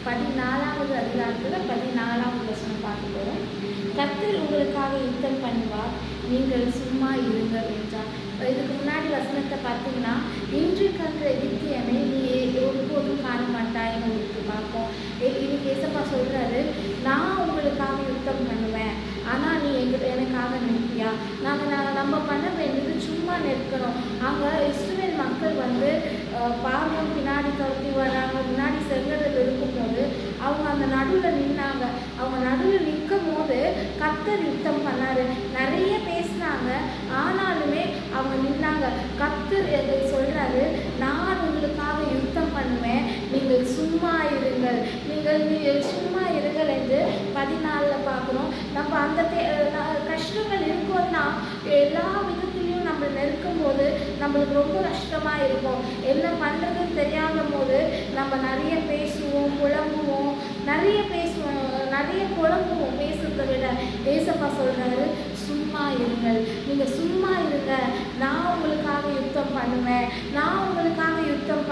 14வது அதிகாரத்தில் 14வது வசனம் பார்க்க போகிறோம். கர்த்தர் உங்களுக்காக யுத்தம் பண்ணுவார், நீங்கள் சும்மா இருங்கள் என்றார். இதுக்கு முன்னாடி வசனத்தை பார்த்தீங்கன்னா, இன்று கண்ட எகிப்தியனை நீ ஒருபோதும் காண மாட்டாய்ன்னு உங்களுக்கு பார்ப்போம். இன்னைக்கு ஏசப்பா சொல்கிறாரு, நான் உங்களுக்காக யுத்தம் பண்ணுவேன், ஆனால் நீ எனக்காக நிற்பியா? நம்ம பண்ண வேண்டியது சும்மா நிற்கணும். அங்கே இஸ்ரவேல் மக்கள் பார்வோன் பின்னாடி துரத்தி வராங்க, முன்னாடி செங்கடல் இருக்கும்போது அவங்க அந்த நடுவில் நின்னாங்க. அவங்க நடுவில் நிற்கும் போது கர்த்தர் யுத்தம் பண்ணாரு. நிறைய பேசினாங்க, ஆனாலுமே அவங்க நின்னாங்க. கர்த்தர் சொல்றாரு, நான் உங்களுக்காக யுத்தம் பண்ணுவேன், நீங்கள் சும்மா இருங்கள், நீங்கள் சும்மா இருங்கள் என்று 14 பார்க்குறோம். நம்ம அந்த கஷ்டங்கள் இருக்கும்னா எல்லா விதத்திலையும் நம்ம நெருக்கும் போது நம்மளுக்கு ரொம்ப கஷ்டமாக இருக்கும். என்ன பண்ணுறதுன்னு தெரியாத போது நம்ம நிறைய பேசுவோம், புலம்புவோம், நிறைய புலம்புவோம். பேசுறதை விட ஏசப்பா சொல்கிறாரு, சும்மா இருங்கள், நீங்கள் சும்மா இருங்க, நான் உங்களுக்காக யுத்தம் பண்ணுவேன், நான் உங்களுக்காக யுத்தம்